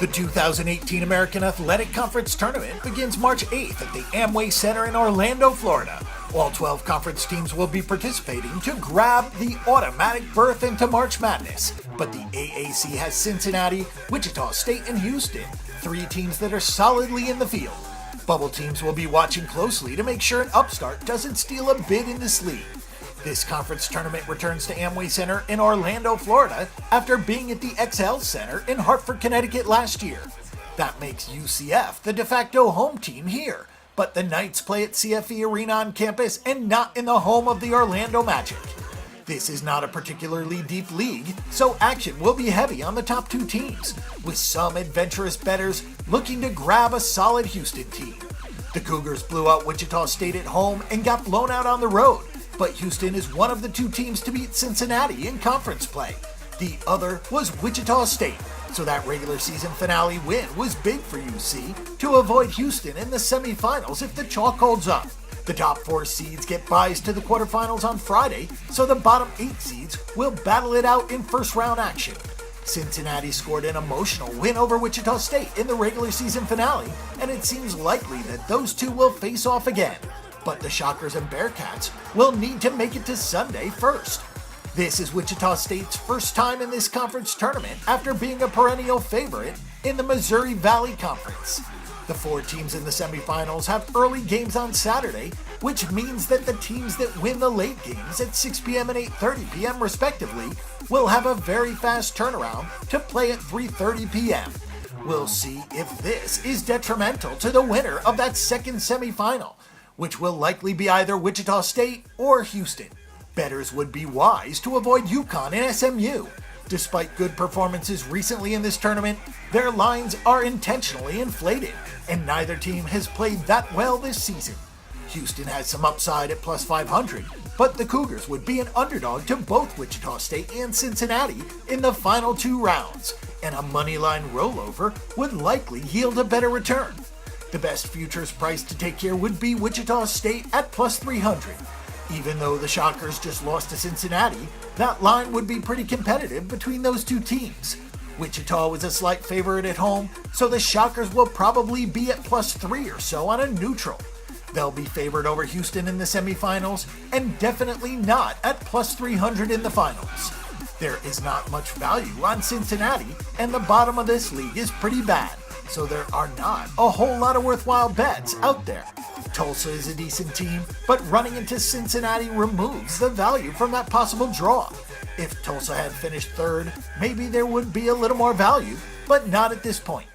The 2018 American Athletic Conference Tournament begins March 8th at the Amway Center in Orlando, Florida. All 12 conference teams will be participating to grab the automatic berth into March Madness. But the AAC has Cincinnati, Wichita State, and Houston, three teams that are solidly in the field. Bubble teams will be watching closely to make sure an upstart doesn't steal a bid in this league. This conference tournament returns to Amway Center in Orlando, Florida, after being at the XL Center in Hartford, Connecticut last year. That makes UCF the de facto home team here, but the Knights play at CFE Arena on campus and not in the home of the Orlando Magic. This is not a particularly deep league, so action will be heavy on the top two teams, with some adventurous bettors looking to grab a solid Houston team. The Cougars blew out Wichita State at home and got blown out on the road, but Houston is one of the two teams to beat Cincinnati in conference play. The other was Wichita State, so that regular season finale win was big for UC to avoid Houston in the semifinals if the chalk holds up. The top four seeds get byes to the quarterfinals on Friday, so the bottom 8 seeds will battle it out in first round action. Cincinnati scored an emotional win over Wichita State in the regular season finale, and it seems likely that those two will face off again. But the Shockers and Bearcats will need to make it to Sunday first. This is Wichita State's first time in this conference tournament after being a perennial favorite in the Missouri Valley Conference. The four teams in the semifinals have early games on Saturday, which means that the teams that win the late games at 6 p.m. and 8:30 p.m. respectively will have a very fast turnaround to play at 3:30 p.m. We'll see if this is detrimental to the winner of that second semifinal, which will likely be either Wichita State or Houston. Bettors would be wise to avoid UConn and SMU. Despite good performances recently in this tournament, their lines are intentionally inflated, and neither team has played that well this season. Houston has some upside at plus 500, but the Cougars would be an underdog to both Wichita State and Cincinnati in the final two rounds, and a moneyline rollover would likely yield a better return. The best futures price to take here would be Wichita State at plus 300. Even though the Shockers just lost to Cincinnati, that line would be pretty competitive between those two teams. Wichita was a slight favorite at home, so the Shockers will probably be at plus 3 or so on a neutral. They'll be favored over Houston in the semifinals, and definitely not at plus 300 in the finals. There is not much value on Cincinnati, and the bottom of this league is pretty bad, so there are not a whole lot of worthwhile bets out there. Tulsa is a decent team, but running into Cincinnati removes the value from that possible draw. If Tulsa had finished third, maybe there would be a little more value, but not at this point.